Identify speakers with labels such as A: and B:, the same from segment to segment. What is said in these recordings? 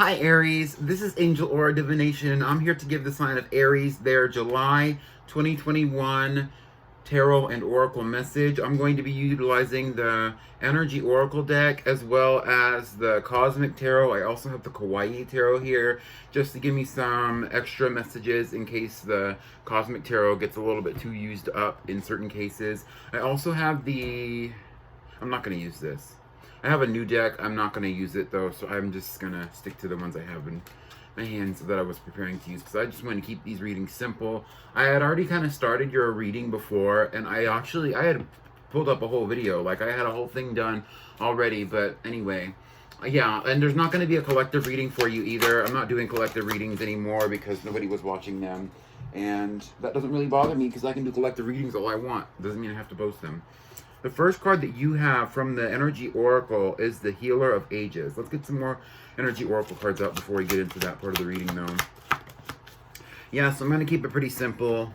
A: Hi Aries, this is Angel Aura Divination. I'm here to give the sign of Aries their July 2021 tarot and oracle message. I'm going to be utilizing the energy oracle deck as well as the cosmic tarot. I also have the kawaii tarot here just to give me some extra messages in case the cosmic tarot gets a little bit too used up in certain cases. I also have I'm not going to use this. I have a new deck. I'm not going to use it though, so I'm just going to stick to the ones I have in my hands that I was preparing to use because I just want to keep these readings simple. I had already kind of started your reading before, and I had pulled up a whole video. Like, I had a whole thing done already, but anyway. Yeah, and there's not going to be a collective reading for you either. I'm not doing collective readings anymore because nobody was watching them. And that doesn't really bother me because I can do collective readings all I want. Doesn't mean I have to post them. The first card that you have from the Energy Oracle is the Healer of Ages. Let's get some more Energy Oracle cards out before we get into that part of the reading, though. Yeah, so I'm going to keep it pretty simple,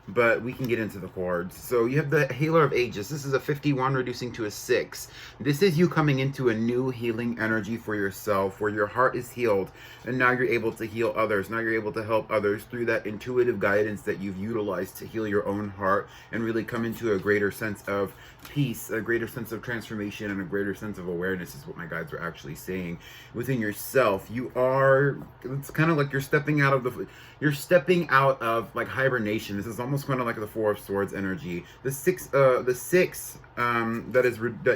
A: but we can get into the cards. So you have the Healer of Ages. This is a 51 reducing to a 6. This is you coming into a new healing energy for yourself where your heart is healed and now you're able to heal others. Now you're able to help others through that intuitive guidance that you've utilized to heal your own heart and really come into a greater sense of peace, a greater sense of transformation, and a greater sense of awareness is what my guides are actually saying. Within yourself, it's kind of like you're stepping out of like hibernation. This is almost kind of like the Four of Swords energy. The six that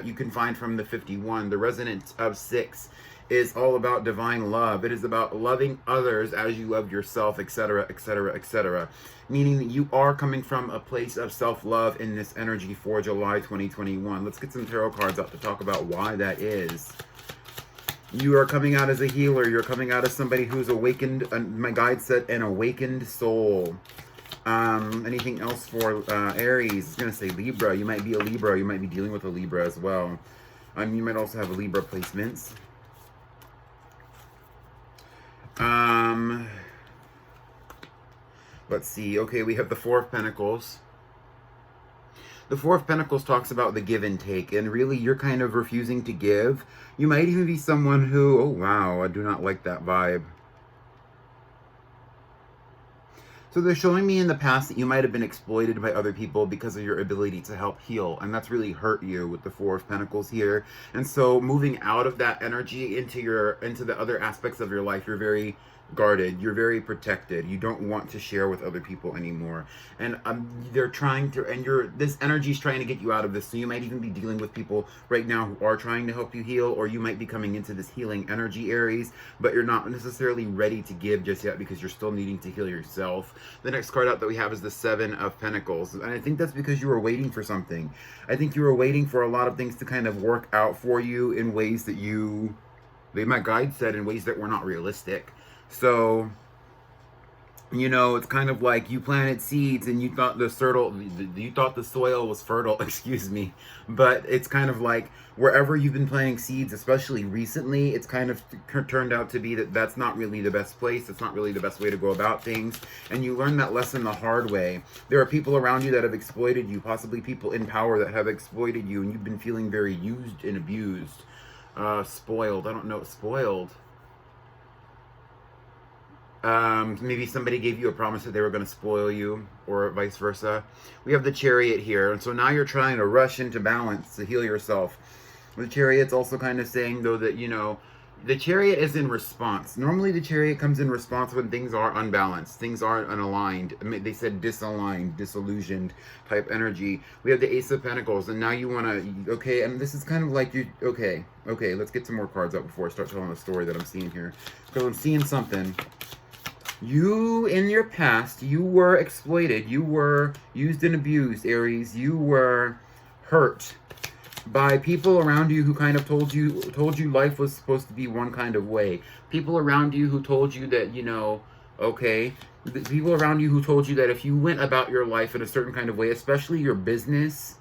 A: you can find from the 51, the resonance of 6 is all about divine love. It is about loving others as you love yourself, etc., etc., etc. Meaning that you are coming from a place of self-love in this energy for July 2021. Let's get some tarot cards out to talk about why that is. You are coming out as a healer. You're coming out as somebody who's awakened. My guide said an awakened soul. Anything else for Aries? It's going to say Libra. You might be a Libra. You might be dealing with a Libra as well. You might also have a Libra placements. Let's see. Okay, we have the Four of Pentacles. The Four of Pentacles talks about the give and take, and really you're kind of refusing to give. You might even be someone who, oh wow, I do not like that vibe. So they're showing me in the past that you might have been exploited by other people because of your ability to help heal, and that's really hurt you with the Four of Pentacles here. And so moving out of that energy into the other aspects of your life, you're very guarded, you're very protected, you don't want to share with other people anymore, and they're trying to, and this energy is trying to get you out of this. So you might even be dealing with people right now who are trying to help you heal, or you might be coming into this healing energy, Aries, but you're not necessarily ready to give just yet because you're still needing to heal yourself. The next card out that we have is the Seven of Pentacles, and I think that's because you were waiting for something. I think you were waiting for a lot of things to kind of work out for you in ways that my guide said, in ways that were not realistic. So, you know, it's kind of like you planted seeds and you thought the soil was fertile, excuse me. But it's kind of like wherever you've been planting seeds, especially recently, it's kind of turned out to be that that's not really the best place. It's not really the best way to go about things. And you learn that lesson the hard way. There are people around you that have exploited you, possibly people in power that have exploited you, and you've been feeling very used and abused. Spoiled. I don't know. Spoiled. Maybe somebody gave you a promise that they were going to spoil you, or vice versa. We have the Chariot here, and so now you're trying to rush into balance to heal yourself. The Chariot's also kind of saying, though, that, you know, the Chariot is in response. Normally the Chariot comes in response when things are unbalanced, things aren't unaligned. I mean, they said disaligned, disillusioned type energy. We have the Ace of Pentacles, and now you want to, okay, and this is kind of like you, okay, let's get some more cards out before I start telling the story that I'm seeing here. Because I'm seeing something. You, in your past, you were exploited. You were used and abused, Aries. You were hurt by people around you who kind of told you life was supposed to be one kind of way. People around you who told you that, you know, okay, the people around you who told you that if you went about your life in a certain kind of way, especially your business,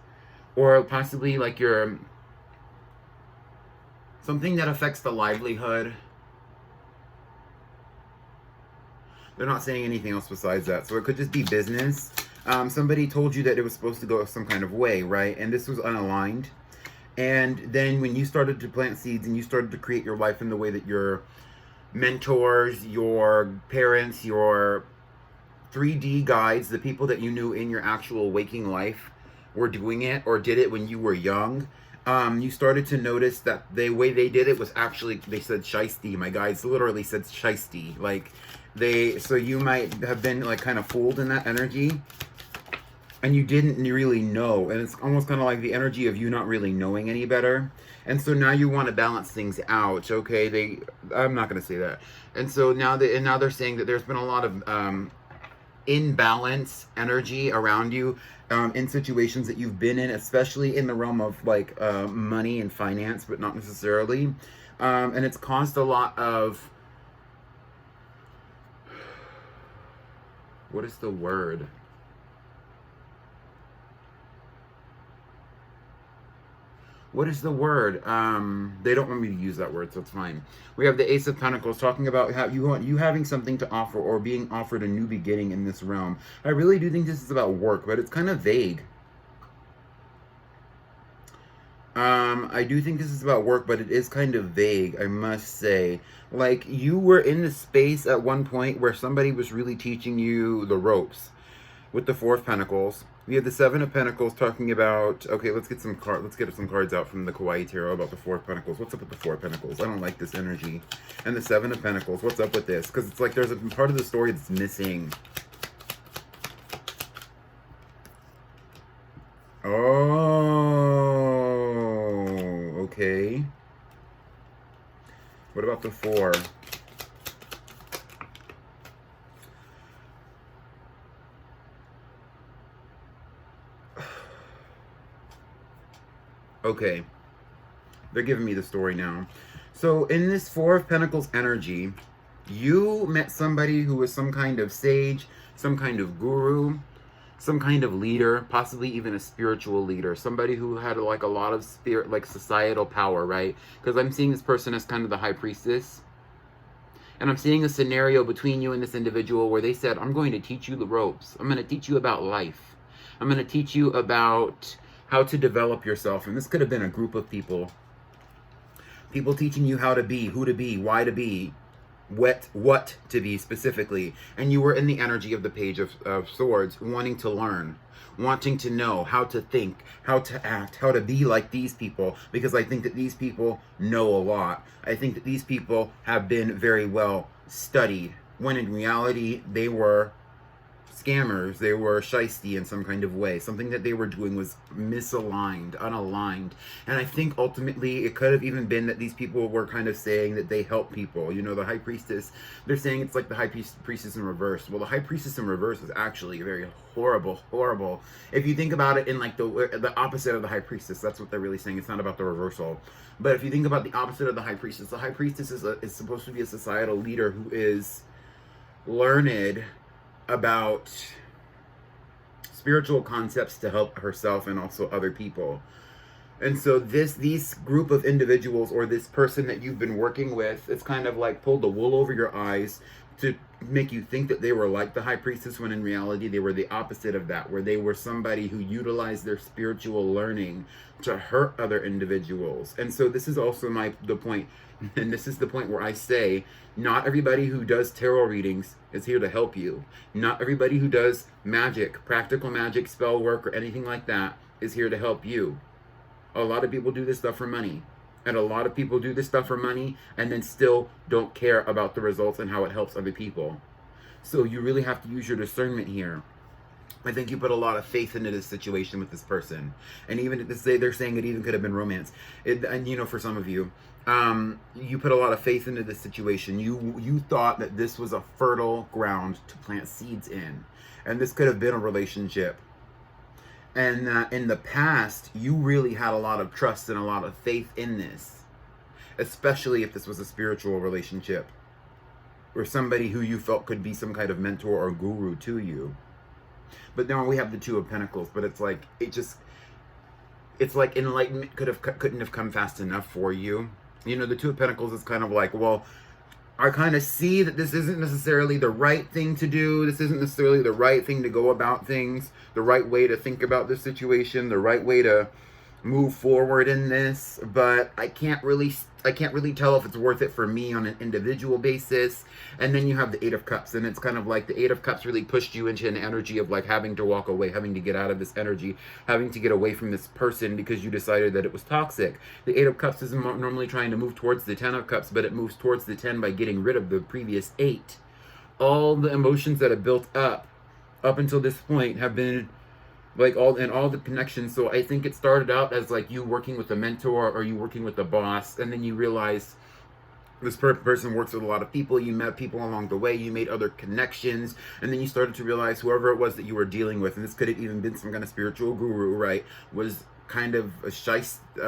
A: or possibly like something that affects the livelihood. They're not saying anything else besides that. So it could just be business. Somebody told you that it was supposed to go some kind of way, right? And this was unaligned. And then when you started to plant seeds and you started to create your life in the way that you're mentors, your parents, your 3D guides, the people that you knew in your actual waking life were doing it or did it when you were young. You started to notice that the way they did it was actually, they said shiesty. My guides literally said shiesty. Like, so you might have been like kind of fooled in that energy and you didn't really know. And it's almost kind of like the energy of you not really knowing any better. And so now you want to balance things out. Okay, I'm not going to say that. And so now they're saying that there's been a lot of imbalance energy around you in situations that you've been in, especially in the realm of like money and finance, but not necessarily. And it's caused a lot of, what is the word? What is the word? They don't want me to use that word, so it's fine. We have the Ace of Pentacles talking about how you having something to offer or being offered a new beginning in this realm. I really do think this is about work, but it's kind of vague. I do think this is about work, but it is kind of vague, I must say. Like, you were in the space at one point where somebody was really teaching you the ropes with the Four of Pentacles. We have the Seven of Pentacles talking about, okay, let's get some cards out from the Kawaii Tarot about the Four of Pentacles. What's up with the Four of Pentacles? I don't like this energy. And the Seven of Pentacles, what's up with this? Because it's like there's a part of the story that's missing. Oh, okay. What about the Four? Okay, they're giving me the story now. So in this Four of Pentacles energy, you met somebody who was some kind of sage, some kind of guru, some kind of leader, possibly even a spiritual leader, somebody who had like a lot of spirit, like societal power, right? Because I'm seeing this person as kind of the high priestess. And I'm seeing a scenario between you and this individual where they said, I'm going to teach you the ropes. I'm going to teach you about life. I'm going to teach you about how to develop yourself. And this could have been a group of people. People teaching you how to be, who to be, why to be, what to be specifically. And you were in the energy of the Page of Swords, wanting to learn, wanting to know how to think, how to act, how to be like these people. Because I think that these people know a lot. I think that these people have been very well studied, when in reality they were scammers, they were shiesty in some kind of way. Something that they were doing was misaligned, unaligned. And I think ultimately it could have even been that these people were kind of saying that they help people. You know, the High Priestess, they're saying it's like the High Priestess in reverse. Well, the High Priestess in reverse is actually very horrible. If you think about it in like the opposite of the High Priestess, that's what they're really saying. It's not about the reversal. But if you think about the opposite of the High Priestess, the High Priestess is supposed to be a societal leader who is learned about spiritual concepts to help herself and also other people. And so these group of individuals, or this person that you've been working with, it's kind of like pulled the wool over your eyes to make you think that they were like the High Priestess, when in reality they were the opposite of that, where they were somebody who utilized their spiritual learning to hurt other individuals. And so this is also the point, and this is the point where I say, not everybody who does tarot readings is here to help you. Not everybody who does magic, practical magic, spell work, or anything like that is here to help you. A lot of people do this stuff for money. And a lot of people do this stuff for money and then still don't care about the results and how it helps other people. So you really have to use your discernment here. I think you put a lot of faith into this situation with this person. And even if they're saying it even could have been romance. And you know, for some of you, you put a lot of faith into this situation. You thought that this was a fertile ground to plant seeds in. And this could have been a relationship. And in the past, you really had a lot of trust and a lot of faith in this. Especially if this was a spiritual relationship. Or somebody who you felt could be some kind of mentor or guru to you. But now we have the Two of Pentacles. But it's like, it's like enlightenment couldn't have come fast enough for you. You know, the Two of Pentacles is kind of like, well, I kind of see that this isn't necessarily the right thing to do. This isn't necessarily the right thing to go about things. The right way to think about this situation. The right way to move forward in this, but I can't really tell if it's worth it for me on an individual basis. And then you have the Eight of Cups, and it's kind of like the Eight of Cups really pushed you into an energy of like having to walk away, having to get out of this energy, having to get away from this person because you decided that it was toxic. The Eight of Cups is normally trying to move towards the Ten of Cups, but it moves towards the 10 by getting rid of the previous 8. All the emotions that have built up until this point have been like all the connections. So I think it started out as like you working with a mentor or you working with a boss, and then you realize this person works with a lot of people. You met people along the way, you made other connections, and then you started to realize whoever it was that you were dealing with, and this could have even been some kind of spiritual guru, right, was kind of a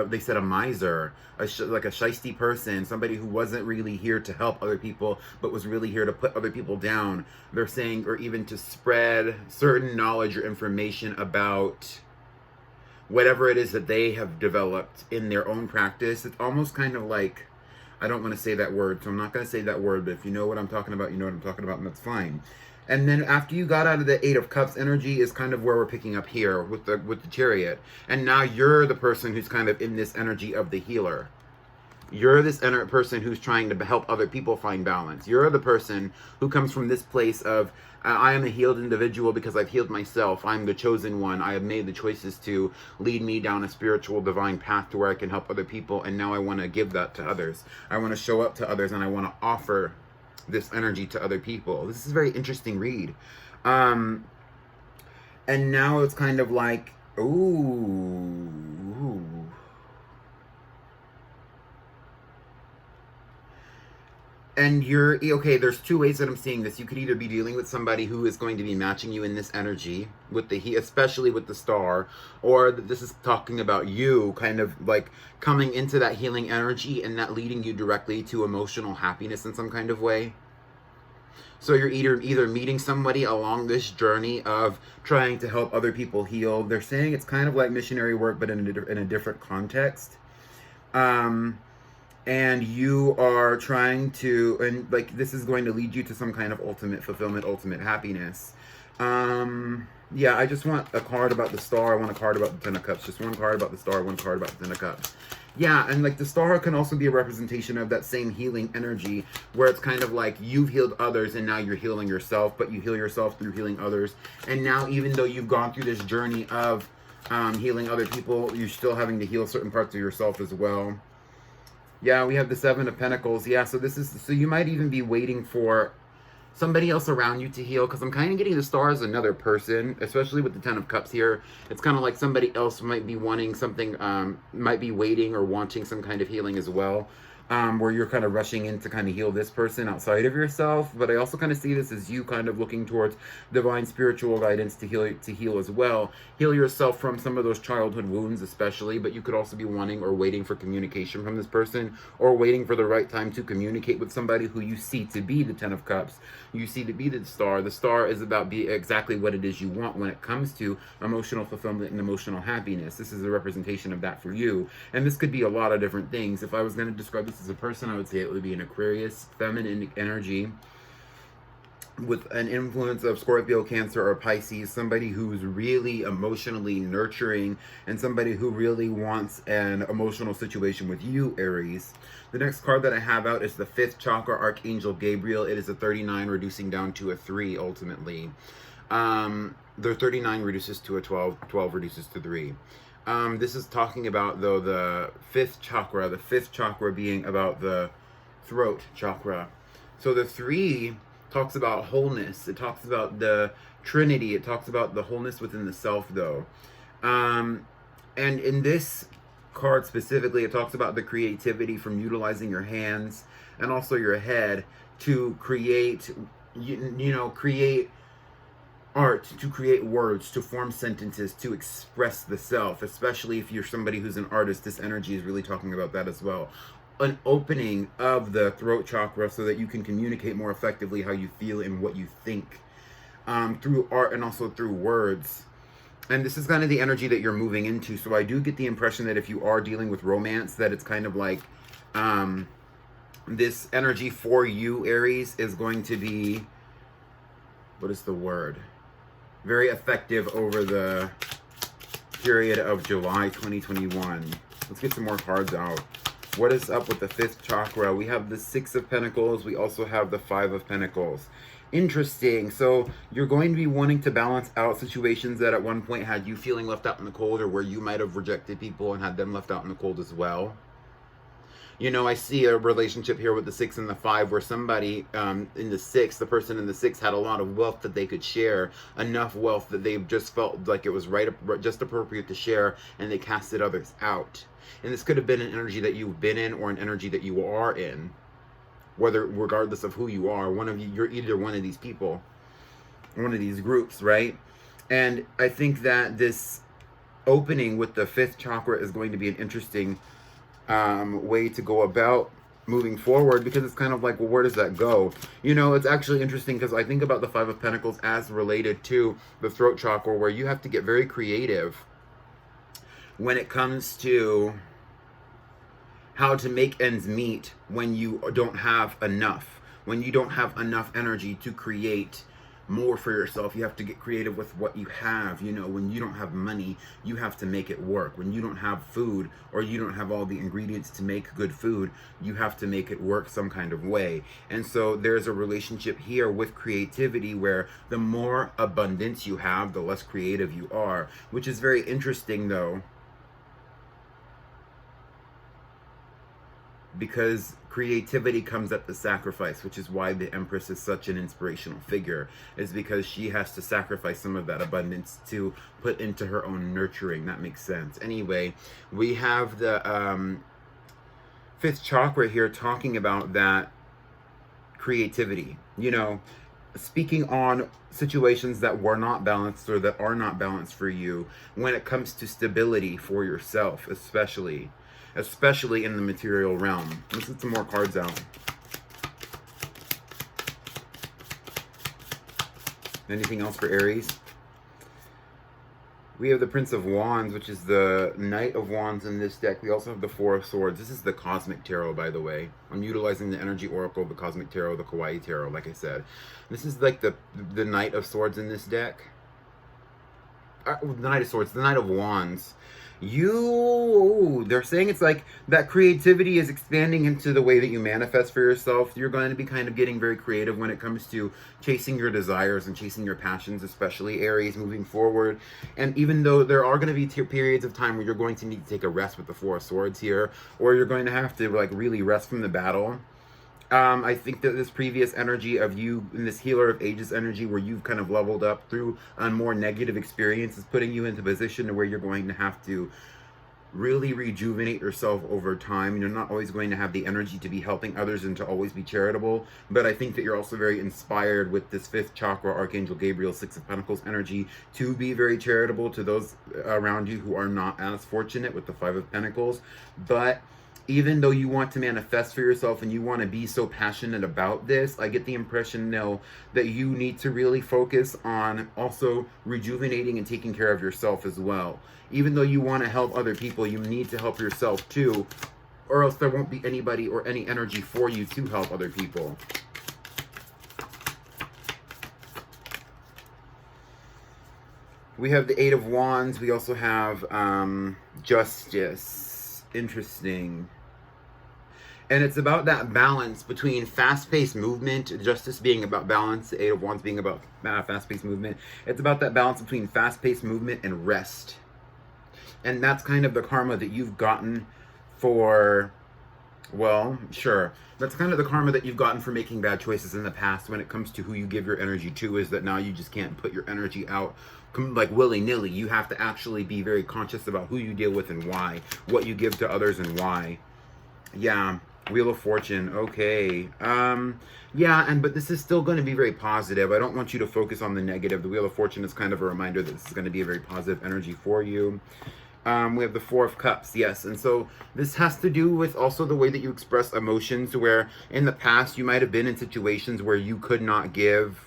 A: they said a miser, like a shisty person, somebody who wasn't really here to help other people, but was really here to put other people down. They're saying, or even to spread certain knowledge or information about whatever it is that they have developed in their own practice. It's almost kind of like, I don't want to say that word, so I'm not going to say that word, but if you know what I'm talking about, you know what I'm talking about, and that's fine. And then after you got out of the Eight of Cups energy is kind of where we're picking up here with the Chariot. And now you're the person who's kind of in this energy of the healer. You're this person who's trying to help other people find balance. You're the person who comes from this place of, I am a healed individual because I've healed myself. I'm the chosen one. I have made the choices to lead me down a spiritual divine path to where I can help other people. And now I want to give that to others. I want to show up to others, and I want to offer this energy to other people. This is a very interesting read. And now it's kind of like, ooh. And you're, okay, there's two ways that I'm seeing this. You could either be dealing with somebody who is going to be matching you in this energy, with especially with the Star, or this is talking about you kind of like coming into that healing energy and that leading you directly to emotional happiness in some kind of way. So you're either meeting somebody along this journey of trying to help other people heal. They're saying it's kind of like missionary work, but in a different context. And you are trying to, and like this is going to lead you to some kind of ultimate fulfillment, ultimate happiness. Yeah, I just want a card about the Star. I want a card about the Ten of Cups. Just one card about the Star, one card about the Ten of Cups. Yeah, and like the Star can also be a representation of that same healing energy, where it's kind of like you've healed others and now you're healing yourself, but you heal yourself through healing others. And now even though you've gone through this journey of healing other people, you're still having to heal certain parts of yourself as well. Yeah, we have the Seven of Pentacles. Yeah, so so you might even be waiting for somebody else around you to heal, because I'm kind of getting the Star as another person, especially with the Ten of Cups here. It's kind of like somebody else might be wanting something, might be waiting or wanting some kind of healing as well. Where you're kind of rushing in to kind of heal this person outside of yourself. But I also kind of see this as you kind of looking towards divine spiritual guidance to heal as well. Heal yourself from some of those childhood wounds especially, but you could also be wanting or waiting for communication from this person, or waiting for the right time to communicate with somebody who you see to be the Ten of Cups. You see to be the Star. The Star is about exactly what it is you want when it comes to emotional fulfillment and emotional happiness. This is a representation of that for you. And this could be a lot of different things. If I was going to describe this as a person, I would say it would be an Aquarius, feminine energy, with an influence of Scorpio, Cancer, or Pisces, somebody who's really emotionally nurturing, and somebody who really wants an emotional situation with you, Aries. The next card that I have out is the 5th chakra, Archangel Gabriel. It is a 39, reducing down to a 3 ultimately. The 39 reduces to a 12, 12 reduces to 3. This is talking about, though, the 5th chakra being about the throat chakra. So the 3 talks about wholeness. It talks about the Trinity. It talks about the wholeness within the self, though. And in this card specifically, it talks about the creativity from utilizing your hands and also your head to create, create art, to create words, to form sentences, to express the self. Especially if you're somebody who's an artist, this energy is really talking about that as well. An opening of the throat chakra so that you can communicate more effectively how you feel and what you think, through art and also through words. And this is kind of the energy that you're moving into. So I do get the impression that if you are dealing with romance, that it's kind of like this energy for you, Aries, is going to be, what is the word? Very effective over the period of July 2021. Let's get some more cards out. What is up with the 5th chakra? We have the 6 of Pentacles. We also have the 5 of Pentacles. Interesting. So you're going to be wanting to balance out situations that at one point had you feeling left out in the cold, or where you might have rejected people and had them left out in the cold as well. You know, I see a relationship here with the 6 and the 5 where somebody in the 6, the person in the 6 had a lot of wealth that they could share, enough wealth that they just felt like it was just appropriate to share, and they casted others out. And this could have been an energy that you've been in, or an energy that you are in, regardless of who you are. One of you, you're either one of these people, one of these groups, right? And I think that this opening with the 5th chakra is going to be an interesting way to go about moving forward, because it's kind of like, well, where does that go? You know, it's actually interesting because I think about the 5 of Pentacles as related to the throat chakra, where you have to get very creative when it comes to how to make ends meet when you don't have enough, when you don't have enough energy to create more for yourself. You have to get creative with what you have. You know, when you don't have money, you have to make it work. When you don't have food, or you don't have all the ingredients to make good food, you have to make it work some kind of way. And so there's a relationship here with creativity, where the more abundance you have, the less creative you are, which is very interesting though, because creativity comes at the sacrifice, which is why the Empress is such an inspirational figure, is because she has to sacrifice some of that abundance to put into her own nurturing. That makes sense. Anyway, we have the 5th chakra here talking about that creativity, you know, speaking on situations that were not balanced, or that are not balanced for you, when it comes to stability for yourself, especially in the material realm. Let's get some more cards out. Anything else for Aries? We have the Prince of Wands, which is the Knight of Wands in this deck. We also have the 4 of Swords. This is the Cosmic Tarot, by the way. I'm utilizing the Energy Oracle, the Cosmic Tarot, the Kawaii Tarot, like I said. This is like the Knight of Swords in this deck. The Knight of Swords, the Knight of Wands. They're saying it's like that creativity is expanding into the way that you manifest for yourself. You're going to be kind of getting very creative when it comes to chasing your desires and chasing your passions, especially Aries, moving forward. And even though there are going to be periods of time where you're going to need to take a rest with the 4 of Swords here, or you're going to have to like really rest from the battle, I think that this previous energy of you, in this Healer of Ages energy, where you've kind of leveled up through a more negative experience, is putting you into a position where you're going to have to really rejuvenate yourself over time. You're not always going to have the energy to be helping others and to always be charitable, but I think that you're also very inspired with this 5th chakra, Archangel Gabriel, 6 of Pentacles energy, to be very charitable to those around you who are not as fortunate, with the 5 of Pentacles. But even though you want to manifest for yourself and you want to be so passionate about this, I get the impression now that you need to really focus on also rejuvenating and taking care of yourself as well. Even though you want to help other people, you need to help yourself too, or else there won't be anybody or any energy for you to help other people. We have the 8 of Wands. We also have Justice. Interesting. And it's about that balance between fast-paced movement, Justice being about balance, the 8 of Wands being about fast-paced movement. It's about that balance between fast-paced movement and rest. And that's kind of the karma that you've gotten for, well, sure. That's kind of the karma that you've gotten for making bad choices in the past when it comes to who you give your energy to, is that now you just can't put your energy out like willy-nilly. You have to actually be very conscious about who you deal with and why, what you give to others and why. Yeah. Wheel of Fortune. Okay. But this is still going to be very positive. I don't want you to focus on the negative. The Wheel of Fortune is kind of a reminder that this is going to be a very positive energy for you. We have the 4 of Cups. Yes. And so this has to do with also the way that you express emotions, where in the past you might have been in situations where you could not give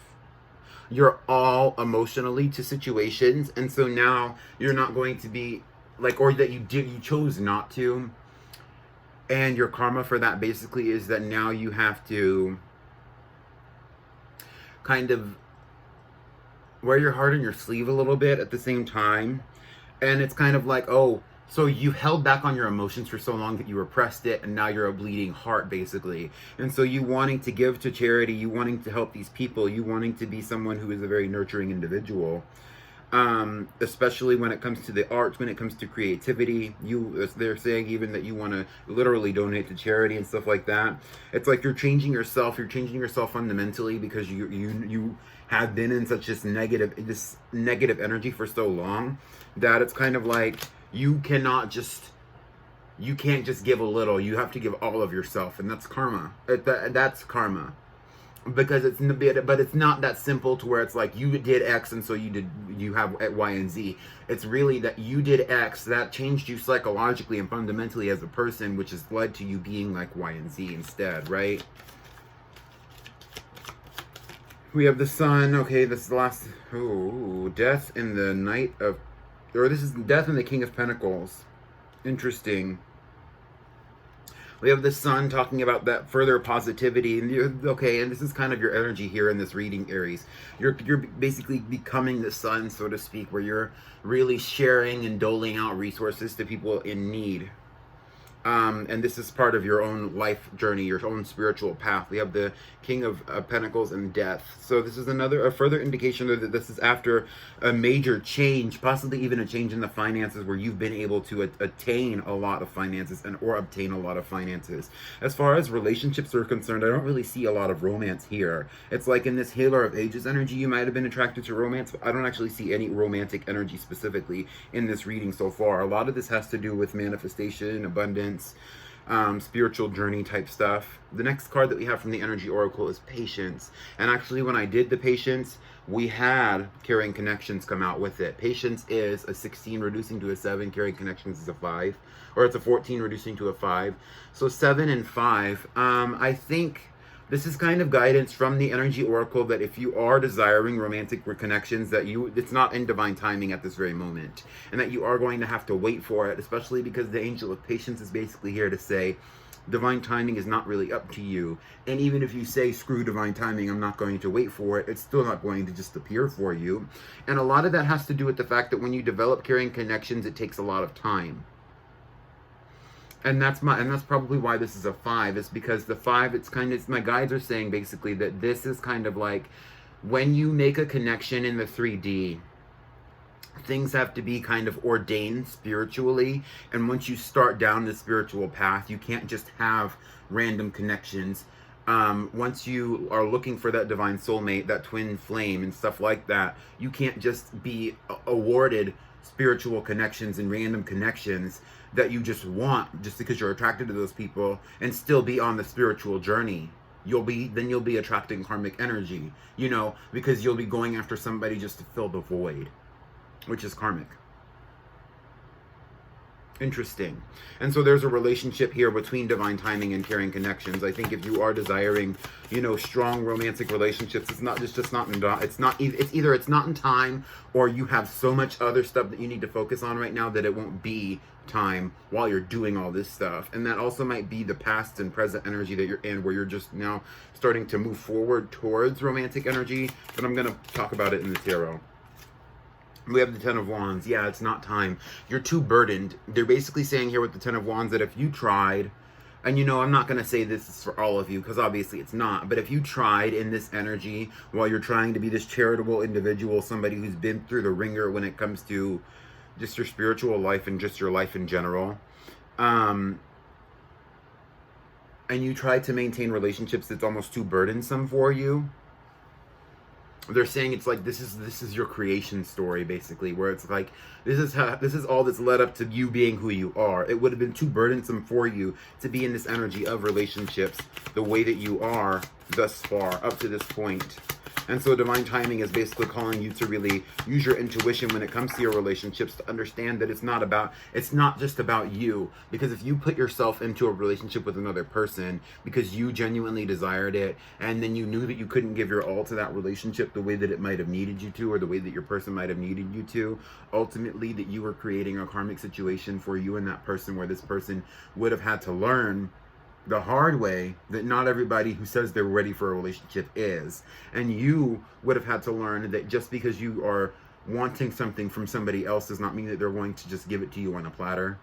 A: your all emotionally to situations. And so now you're not going to be like, or that you chose not to. And your karma for that basically is that now you have to kind of wear your heart on your sleeve a little bit at the same time. And it's kind of like, oh, so you held back on your emotions for so long that you repressed it, and now you're a bleeding heart, basically. And so you wanting to give to charity, you wanting to help these people, you wanting to be someone who is a very nurturing individual, especially when it comes to the arts, when it comes to creativity. They're saying even that you want to literally donate to charity and stuff like that. It's like you're changing yourself. You're changing yourself fundamentally because you have been in such this negative energy for so long that it's kind of like you can't just give a little. You have to give all of yourself, and that's karma. That's karma. Because it's not that simple to where it's like you did X and so you have Y and Z. It's really that you did X that changed you psychologically and fundamentally as a person, which has led to you being like Y and Z instead, right? We have the Sun. Okay, this is the last. Oh, Death in the Knight of, or this is Death in the King of Pentacles. Interesting. We have the Sun talking about that further positivity, and okay, and this is kind of your energy here in this reading, Aries. You're basically becoming the Sun, so to speak, where you're really sharing and doling out resources to people in need. And this is part of your own life journey, your own spiritual path. We have the King of Pentacles and Death. So this is a further indication that this is after a major change, possibly even a change in the finances where you've been able to attain a lot of finances or obtain a lot of finances. As far as relationships are concerned, I don't really see a lot of romance here. It's like in this Healer of Ages energy, you might have been attracted to romance, but I don't actually see any romantic energy specifically in this reading so far. A lot of this has to do with manifestation, abundance, spiritual journey type stuff. The next card that we have from the Energy Oracle is Patience. And actually, when I did the Patience, we had Carrying Connections come out with it. Patience is a 16 reducing to a 7. Carrying Connections is a 5. Or it's a 14 reducing to a 5. So 7 and 5. I think this is kind of guidance from the Energy Oracle that if you are desiring romantic connections, that it's not in divine timing at this very moment, and that you are going to have to wait for it, especially because the Angel of Patience is basically here to say divine timing is not really up to you. And even if you say screw divine timing, I'm not going to wait for it, it's still not going to just appear for you. And a lot of that has to do with the fact that when you develop Carrying Connections, it takes a lot of time. And that's probably why this is a 5, is because the 5, my guides are saying basically that this is kind of like when you make a connection in the 3D, things have to be kind of ordained spiritually. And once you start down the spiritual path, you can't just have random connections. Once you are looking for that divine soulmate, that twin flame and stuff like that, you can't just be awarded spiritual connections and random connections that you just want just because you're attracted to those people and still be on the spiritual journey. You'll be attracting karmic energy, because you'll be going after somebody just to fill the void, which is karmic. Interesting. And so there's a relationship here between divine timing and Carrying Connections. I think if you are desiring, strong romantic relationships, it's either it's not in time, or you have so much other stuff that you need to focus on right now that it won't be time while you're doing all this stuff. And that also might be the past and present energy that you're in, where you're just now starting to move forward towards romantic energy. But I'm going to talk about it in the tarot. We have the Ten of Wands. Yeah, it's not time. You're too burdened. They're basically saying here with the Ten of Wands that if you tried, and I'm not going to say this is for all of you because obviously it's not, but if you tried in this energy while you're trying to be this charitable individual, somebody who's been through the ringer when it comes to just your spiritual life and just your life in general, and you try to maintain relationships that's almost too burdensome for you, they're saying it's like this is your creation story, basically, where it's like this is all that's led up to you being who you are. It would have been too burdensome for you to be in this energy of relationships the way that you are thus far up to this point. And so divine timing is basically calling you to really use your intuition when it comes to your relationships, to understand that it's not just about you. Because if you put yourself into a relationship with another person because you genuinely desired it, and then you knew that you couldn't give your all to that relationship the way that it might have needed you to, or the way that your person might have needed you to, ultimately that you were creating a karmic situation for you and that person, where this person would have had to learn the hard way that not everybody who says they're ready for a relationship is. And you would have had to learn that just because you are wanting something from somebody else does not mean that they're going to just give it to you on a platter.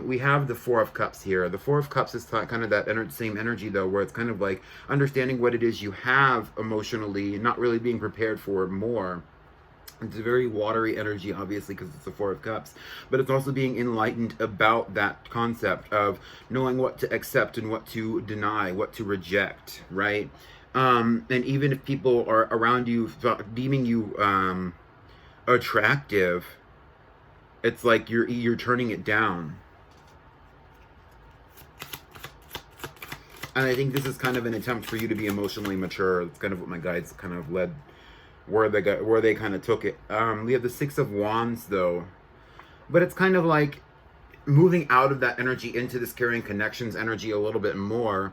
A: We have the Four of Cups here. The Four of Cups is kind of that same energy, though, where it's kind of like understanding what it is you have emotionally, not really being prepared for more. It's a very watery energy, obviously, because it's the Four of Cups. But it's also being enlightened about that concept of knowing what to accept and what to deny, what to reject, right? And even if people are around you deeming you attractive, it's like you're turning it down. And I think this is kind of an attempt for you to be emotionally mature. It's kind of what my guides kind of led, where they kind of took it. We have the Six of Wands, though, but it's kind of like moving out of that energy into this carrying connections energy a little bit more.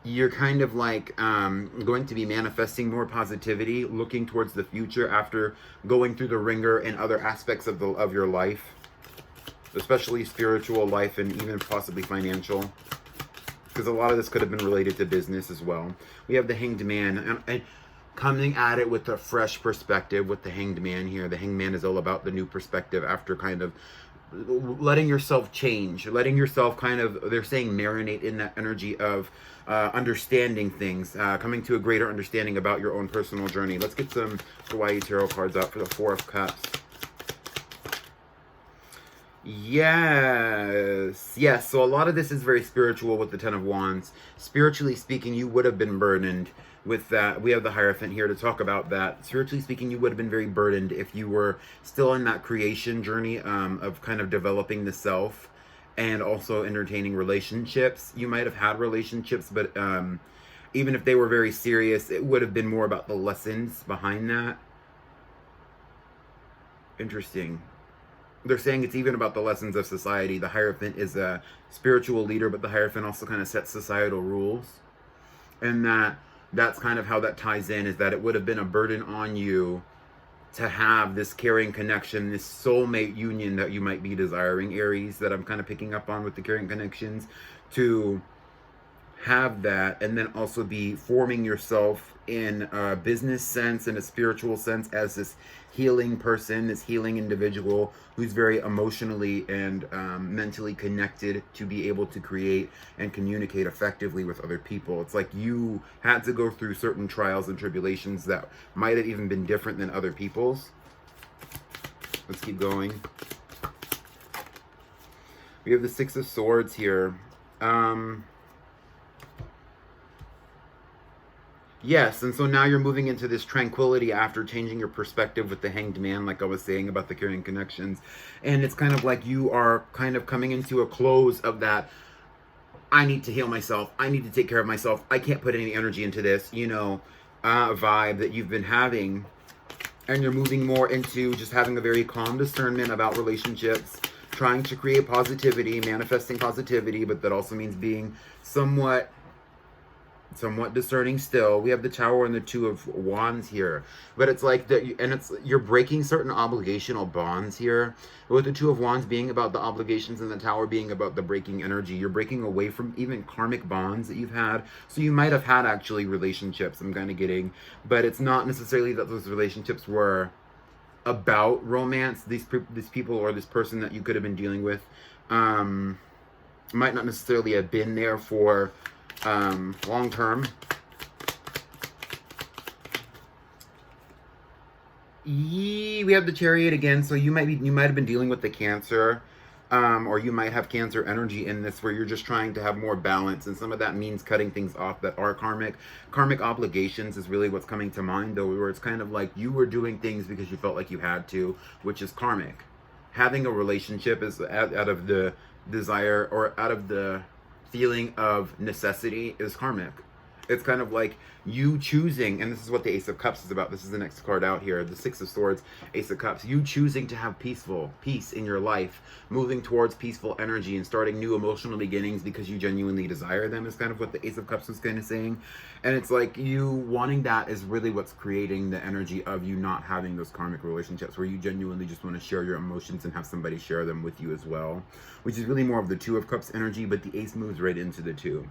A: You're kind of like going to be manifesting more positivity, looking towards the future after going through the ringer in other aspects of your life, especially spiritual life and even possibly financial, because a lot of this could have been related to business as well. We have the Hanged Man, and coming at it with a fresh perspective with the Hanged Man here. The Hanged Man is all about the new perspective after kind of letting yourself change, letting yourself kind of, they're saying, marinate in that energy of understanding things, coming to a greater understanding about your own personal journey. Let's get some Hawaii Tarot cards out for the Four of Cups. Yes. So a lot of this is very spiritual with the Ten of Wands. Spiritually speaking, you would have been burdened with that. We have the Hierophant here to talk about that. Spiritually speaking, you would have been very burdened if you were still in that creation journey of kind of developing the self and also entertaining relationships. You might have had relationships, but even if they were very serious, it would have been more about the lessons behind that. Interesting. They're saying it's even about the lessons of society. The Hierophant is a spiritual leader, but the Hierophant also kind of sets societal rules. And that's kind of how that ties in, is that it would have been a burden on you to have this carrying connection, this soulmate union that you might be desiring, Aries, that I'm kind of picking up on with the carrying connections, to have that and then also be forming yourself in a business sense, in a spiritual sense, as this healing person, this healing individual who's very emotionally and mentally connected to be able to create and communicate effectively with other people. It's like you had to go through certain trials and tribulations that might have even been different than other people's. Let's keep going. We have the Six of Swords here. Yes, and so now you're moving into this tranquility after changing your perspective with the Hanged Man, like I was saying about the carrying connections. And it's kind of like you are kind of coming into a close of that, I need to heal myself, I need to take care of myself, I can't put any energy into this, vibe that you've been having. And you're moving more into just having a very calm discernment about relationships, trying to create positivity, manifesting positivity, but that also means being somewhat discerning still. We have the Tower and the Two of Wands here, but it's like that, and you're breaking certain obligational bonds here, with the Two of Wands being about the obligations and the Tower being about the breaking energy. You're breaking away from even karmic bonds that you've had. So you might have had actually relationships, I'm kind of getting, but it's not necessarily that those relationships were about romance. These people or this person that you could have been dealing with might not necessarily have been there for long term. We have the Chariot again, so you might have been dealing with the Cancer, or you might have Cancer energy in this, where you're just trying to have more balance, and some of that means cutting things off that are karmic. Karmic obligations is really what's coming to mind, though, where it's kind of like you were doing things because you felt like you had to, which is karmic. Having a relationship is out of the desire or out of the feeling of necessity is karmic. It's kind of like you choosing, and this is what the Ace of Cups is about. This is the next card out here, the Six of Swords, Ace of Cups. You choosing to have peace in your life, moving towards peaceful energy and starting new emotional beginnings because you genuinely desire them, is kind of what the Ace of Cups was kind of saying. And it's like you wanting that is really what's creating the energy of you not having those karmic relationships, where you genuinely just want to share your emotions and have somebody share them with you as well, which is really more of the Two of Cups energy, but the Ace moves right into the Two.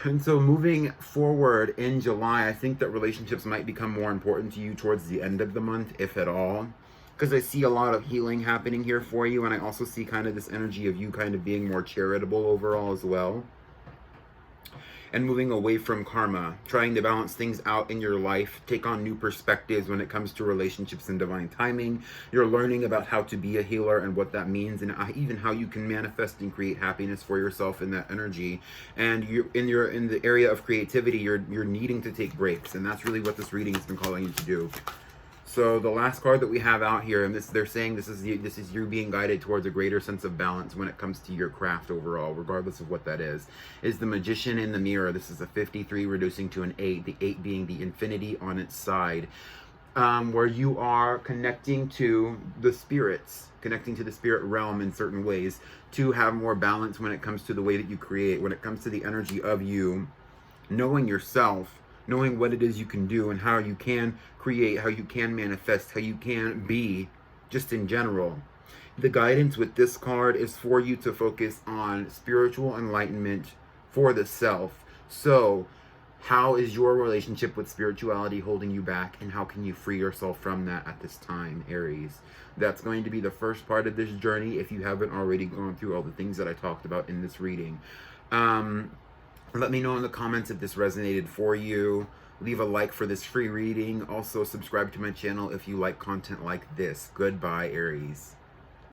A: And so moving forward in July, I think that relationships might become more important to you towards the end of the month, if at all. Because I see a lot of healing happening here for you, and I also see kind of this energy of you kind of being more charitable overall as well. And moving away from karma, trying to balance things out in your life, take on new perspectives when it comes to relationships and divine timing. You're learning about how to be a healer and what that means, and even how you can manifest and create happiness for yourself in that energy. And you're in the area of creativity, you're needing to take breaks, and that's really what this reading has been calling you to do. So the last card that we have out here, and they're saying this is you being guided towards a greater sense of balance when it comes to your craft overall, regardless of what that is the Magician in the Mirror. This is a 53 reducing to an 8, the 8 being the infinity on its side, where you are connecting to the spirits, connecting to the spirit realm in certain ways to have more balance when it comes to the way that you create, when it comes to the energy of you, knowing yourself, knowing what it is you can do and how you can create, how you can manifest, how you can be, just in general. The guidance with this card is for you to focus on spiritual enlightenment for the self. So how is your relationship with spirituality holding you back, and how can you free yourself from that at this time, Aries? That's going to be the first part of this journey if you haven't already gone through all the things that I talked about in this reading. Let me know in the comments if this resonated for you. Leave a like for this free reading. Also, subscribe to my channel if you like content like this. Goodbye, Aries.